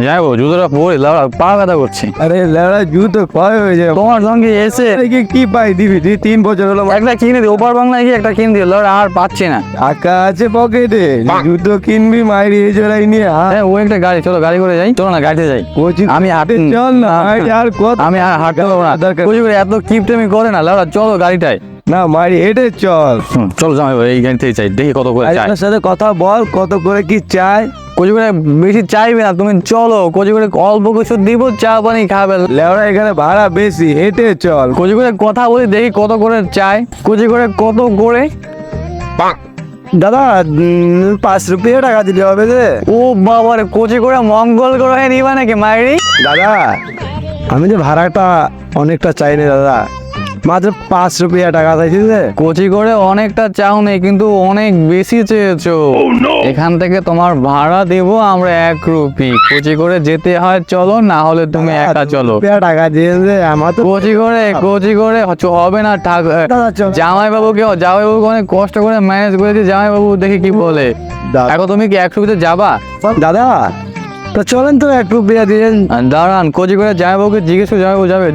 যাবো জুতোটা পরে লাউড়া পা ব্যথা করছে। আরে লেওড়া জুতো ক্ষয় হয়ে যায়। তোমার সঙ্গে এসে কি পাই দিবি তুই? 3 বছর হলো একটা কিনে দিই, ওপার বাংলায় গিয়ে একটা কিনে দিই, লাউড়া আর পাচ্ছি না। টাকা আছে পকেটে, জুতো কিনবি মাইরি এই জোড়াই নিয়ে হ্যাঁ ও একটা গাড়ি, চলো গাড়ি করে যাই, চলো না গাড়িতে যাই। কোচি আমি হাঁটতে চল না, আর কত আমি আর হাঁটতে পারবো না, দরকার। কুচি করে এত কিপটেমি করে না লাউড়া, চলো গাড়িটায়। না মাইরি হেঁটে চল। চলো যাই এই গাড়িতেই চাই, দেখি কত করে চাই। আরেকটার সাথে কথা বল, কত করে কি চাই? কুচি করে বেশি চাইবে না তুমি, চলো কুচি করে অল্প কিছু দিব, চা পানি খাবে। লেওড়া এখানে ভাড়া বেশি, হেঁটে চল। কুচি করে কথা বলি, দেখি কত করে চাই। কুচি করে কত করে? দাদা 5 রুপিয়া টাকা দিলে হবে রে। ও বাবারে, কুচি করে মঙ্গল গ্রহে নিবা নাকি মাইরি? দাদা আমি যে ভাড়াটা অনেকটা চাই না দাদা, মাত্র 5 রুপিয়া টাকা চাইছি রে। কুচি করে অনেকটা চাও নেই, কিন্তু অনেক বেশি চেয়েছো। এখান থেকে তোমার ভাড়া দেবো আমরা 1 রুপি। কুচি করে যেতে হয় চলো, না হলে তুমি একা চলো। টাকা দিয়ে দে, আমার তো কুচি করে হবে না। দাদা চল। জামাইবাবুকে অনেক কষ্ট করে ম্যানেজ করেছি, জামাইবাবু দেখি কি বলে। দাদা। এখন তুমি কি 1 রুপিতে যাবা? দাদা তো চলেন তো 1 রুপিয়া দিন। দাঁড়ান, কুচি করে জামাইবাবুকে জিজ্ঞেস করে জামাইবাবু যাবে,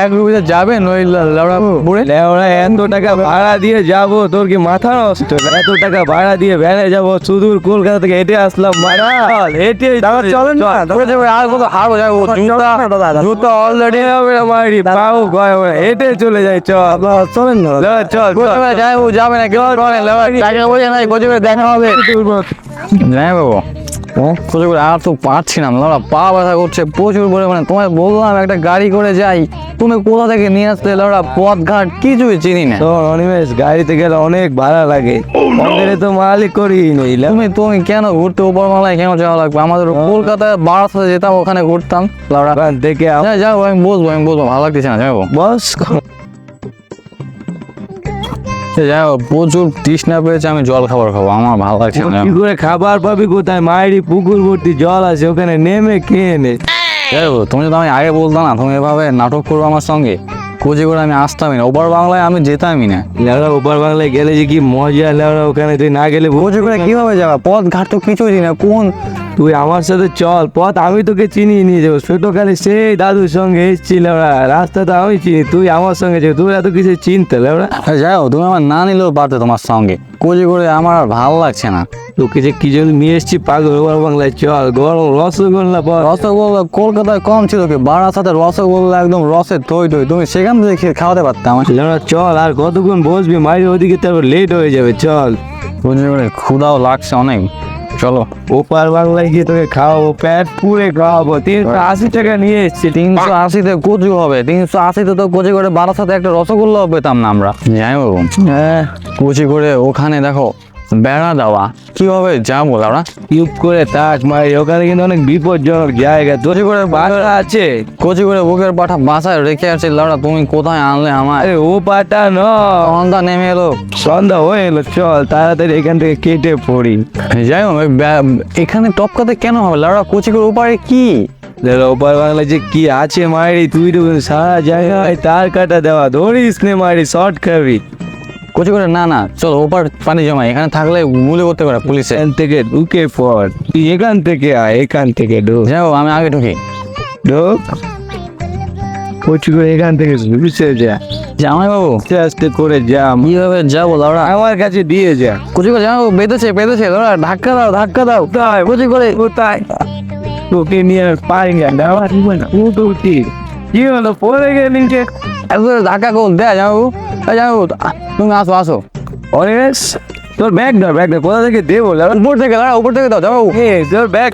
1 রুপিতে যাবে নই লাউড়া বুড়ে? লেওড়া এত টাকা ভাড়া দিয়ে যাবো, তোর কি মাথা নষ্ট? এত টাকা ভাড়া দিয়ে ভ্যানে যাবো, সুদূর কলকাতা থেকে হেঁটে আসলাম। মারা হেঁটে চলেন না। আর কত হারবো যাবো, জুতা অলরেডি মারি পাও গয় হেঁটে চলে যাই। চল চলেন না চল জামাইবাবু যাবে না, কেউ টাকা বোঝে নাই, কুচি করে দেখা হবে। জামাইবাবু কুচি করে আর তো পারছি না, লাউড়া পা ব্যথা করছে প্রচুর পরিমাণে। তোমায় বললাম একটা গাড়ি করে যাই, তুমি কোথা থেকে নিয়ে আসতে লাউড়া, পথ ঘাট কিছুই চিনি না। তো অনিমেষ গাড়িতে গেলে অনেক ভাড়া লাগে, পকেটে তো মালিক করি নেই। তুমি কেন ঘুরতে উপরমালায় কেন যাওয়া লাগবে? আমাদের কলকাতায় বারাসাতে যেতাম, ওখানে ঘুরতাম লাউড়া। দেখে যাও আমি বসবো, ভালো লাগতেছে না যাবো। বস যাই হোক, প্রচুর তৃষ্ণা পেয়েছে, আমি জল খাবার খাবো, আমার ভালো লাগছে না। কি করে খাবার পাবি কোথায়? মায়েরই পুকুর ভর্তি জল আছে, ওখানে নেমে খেয়ে নে। যাই হোক, তুমি যদি আমি আগে বলতাম না তুমি এভাবে নাটক করবো আমার সঙ্গে, কুচি করে আমি আসতামই না, ওপার বাংলায় আমি যেতামই না। লেওড়া ওপার বাংলায় গেলে যে কি মজা, লেওড়া ওখানে তুই না গেলে কুচি করে কিভাবে যাবা? পথ ঘাট তো কিছুই চিনি না। কোন তুই আমার সাথে চল, পথ আমি তোকে চিনিয়ে নিয়ে যাবো। ছোটকালে সেই দাদুর সঙ্গে এসেছি লেওড়া, রাস্তা তো আমি চিনি, তুই আমার সঙ্গে যাবি, তুই এত কিছু চিনতে লেওড়া। যাই হোক, তুমি আমার না নিলেও পারতে তোমার সঙ্গে, কুচি করে আমার আর ভালো লাগছে না। তোকে যে কি জন্য নিয়ে এসেছি পাগল, ওপার বাংলায় চল। গরম রসগোল্লা পর রসগোল্লা কলকাতায় কম ছিল কি? বারাসাতে রসগোল্লা একদম রসের তৈ, তুমি সেখান থেকে খাওয়াতে পারতে আমার। লেওড়া চল, আর কতক্ষণ বসবি? মায়ের ওদিকে তারপর লেট হয়ে যাবে, চল। কুচি করে ক্ষুধাও লাগছে অনেক, চলো। ওপার বাংলায় গিয়ে তোকে খাওয়াবো, পেট পুরে খাওয়াবো। 380 টাকা নিয়ে এসছি। 380-তে কচু হবে, 380-তে তো কুচি করে বারাসাতে একটা রসগোল্লাও পেতাম না আমরা। যাই হোক, হ্যাঁ কুচি করে ওখানে দেখো বেড়া দেওয়া, কিভাবে যাবো লাউড়া? চুপ করে থাক মাই, ওখানে কিন্তু অনেক বিপজ্জনক জায়গা। তোর কুচি করে বাসা আছে? কুচি করে বুকের পাঠা বাসায় রেখে আসছে লাউড়া, তুমি কোথায় আনলে আমার? আরে ও পাটা ন, সন্ধ্যা নেমে এলো। সন্ধ্যা হয়ে এলো, চল তাড়াতাড়ি এখান থেকে কেটে পড়ি। যাই হোক, এখানে টপকাতে কেন হবে লাউড়া? কুচি করে ওপারে কি? ওপার বাংলায় যে কি আছে মায়েরি, তুই তো সারা জায়গায় তার কাটা দেওয়া, ধরিস নে মায়েরি, শর্ট খাবি। কুচি করে না চলো, ওপার পানি জমা, এখানে থাকলে গুলি করতে পারে পুলিশে। এখান থেকে ঢুকে পড়, তুই এখান থেকে আয়, এখান থেকে ঢুক। যাই হোক, আমি আগে ঢুকি। ঢুক, কচু করে এখান থেকে ঘুষে যা। জামাইবাবু আস্তে আস্তে করে যা, কিভাবে যাবো লাউড়া? আমার কাছে দিয়ে যা। কুচি করে জামাইবাবু বেঁধেছে লাউড়া, ধাক্কা দাও। কোথায় কুচি করে কোথায়? তোকে নিয়ে পারি না, আমার উঠি। কি হলো, পড়ে গেলি যে? একবার ধাক্কা কোন দেয় জামাইবাবু? জামাইবাবু তুমি আসো। অনিমেষ তোর ব্যাগ দাও, কোথা থেকে দেবো? উপর থেকে দাও জামাইবাবু। তোর ব্যাগ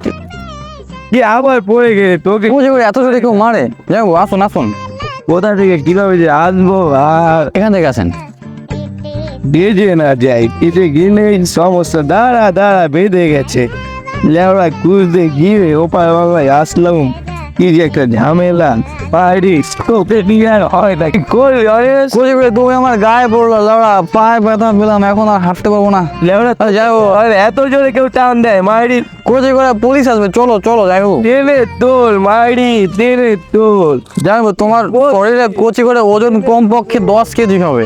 কি আবার পড়ে গেলে? তোকে কুচি করে এত জোরে কেউ মারে? জামাইবাবু আসুন। কোথা থেকে কিভাবে যে আসবো? আর এখান থেকে আসেন। বেজে না যাই, পিঠে গেলে সমস্যা। দাঁড়া বেঁধে গেছে। লেওড়া খুঁজতে গিয়ে ওপার বাংলায় আসলাম, কি যে একটা ঝামেলা। পারিস তোকে নিয়ে আর হয় না, কি করবি অনিমেষ? কুচি করে তুমি আমার গায়ে পড়লো লাউড়া, পায়ে ব্যথা পেলাম, এখন আর হাঁটতে পারবো না। লেওড়া যাইবো, আরে এত জোরে কেউ টান দেয় মাইরি? কুচি করে পুলিশ আসবে, চলো যাইবো। টেনে তোল মাইরি, টেনে তোল। জানবো তোমার শরীরে কুচি করে ওজন কমপক্ষে 10 কেজি হবে।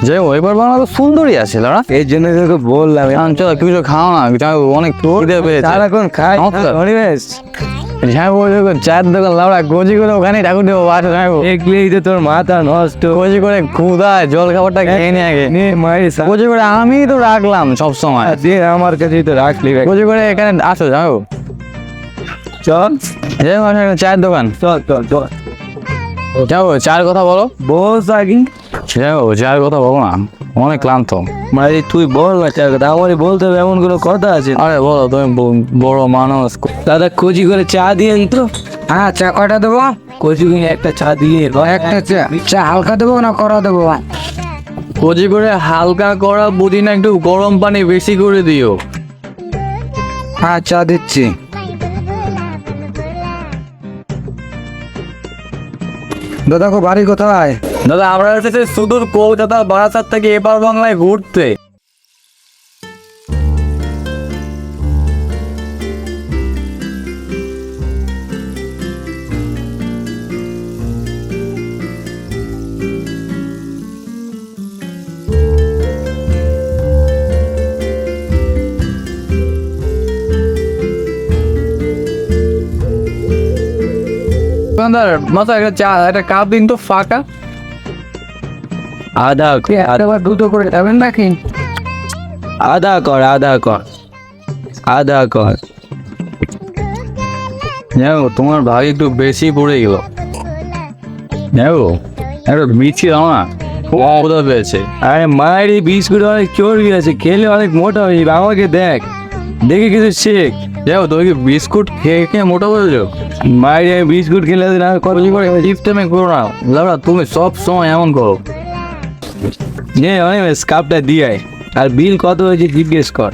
যাইবো, এবার বাংলা তো সুন্দরী আছে লাউড়া। এই জন্য তোকে বললাম চলো কিছু খাও না, যাইবো, অনেক খিদে পেয়েছে। সারাক্ষণ খাই নমস্কার। অনিমেষ। হ্যাঁ বলছো চায়ের দোকান লাউড়া কচি করে ওখানে ঠাকুর দেবো বাসা যাবো দেখলেই তো তোর মাথা নষ্ট। কচি করে ক্ষুদায় জল খাবারটা খেয়ে নি আগে নে মায়ের সাথে কচি করে আমি তো রাখলাম সব সময় দে, আমার কাছেই তো রাখলি ভাই। কচি করে এখানে আসো যাবো চল চায়ের দোকান চল চল চল যাবো চায়ের কথা বলো বস আগে। যাবো চায়ের কথা বলো না অনেক ক্লান্ত মারি তুই বল না চার কথা, আমারই বলতে হবে এমন কোনো কথা আছে? আরে বলো তুমি বড় মানুষ দাদা কচি করে চা দিয়েন তো। হ্যাঁ চা কয়টা দেবো? কচি করে একটা চা দিয়ে একটা চা। চা হালকা দেবো না কড়া দেবো? কচি করে হালকা করা বুঝি না একটু গরম পানি বেশি করে দিও হ্যাঁ চা দিচ্ছি। দাদা গো বাড়ি কোথায়? দাদা আমরা এসেছি সুদূর কলকাতা বারাসাত থেকে এপার বাংলায় ঘুরতে দোকানদার মাথা একটা চা একটা কাপ দিন তো ফাঁকা আধা একবার দুটো করে দেবেন নাকি? আধা কর আধা কর আধা কর। দেখো তোমার ভাগ একটু বেশি পড়ে গেল দেখো একটা মিষ্টি দাও না খুব ক্ষুধা পেয়েছে আরে মায়ের এই বিস্কুট অনেক চর্বি আছে, খেলে অনেক মোটা হয়ে যাবে। আমাকে দেখ, দেখে কিছু শেখ। দেখো তুমি কি বিস্কুট খেয়ে খেয়ে মোটা বলেছো মায়ের এই বিস্কুট খেলে না কত করে টিপটেমে করো না লাউড়া তুমি সব সময় এমন করো নে অনেক কাপটা দিয়ে আয়। আর বিল কত হয়েছে জিজ্ঞেস কর।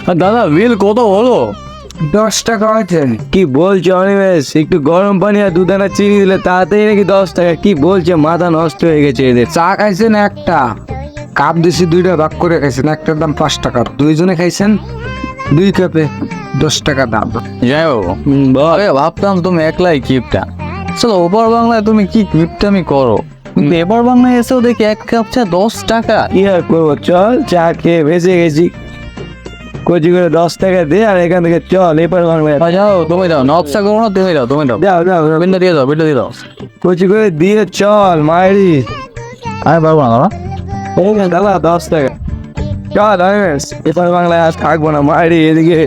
আর দাদা বিল কত হলো? 10 টাকা হয়েছে। কি বলছে অনিমেষ, একটু গরম পানি আর দুদানা চিনি দিলে তাড়াতাড়ি নাকি 10 টাকা। কি বলছে, মাথা নষ্ট হয়ে গেছে এদের। চা খাইছেন একটা, কাপ দিছি দুইটা ভাগ করে খাইছেন, একটার দাম 5 টাকা, দুইজনে খাইছেন 2 কাপে 10 টাকা দাম। যাই বাবু বল আরে ভাবতাম তুমি একলাই কিপটা চলো ওপার বাংলায় তুমি কি কিপটামি করো কিন্তু এপার বাংলায় এসেও দেখি এক কাপ চা 10 টাকা কি আর করবো, চল চা খেয়ে ভেসে গেছি। কচি করে 10 টাকা দে আর এখান থেকে চল এপার বাংলায়। যাও তুমি দাও নকশা করো না তুমি দাও যাও যাও যাও। বিলটা দিয়ে দাও বিলটা দিয়ে দাও কচি করে দিয়ে চল মায়েরি। আমি পারবো না দাদা এই নে দাদা 10 টাকা। চল অনিমেষ, এপার বাংলায় আজ থাকবো না মায়েরি। এদিকে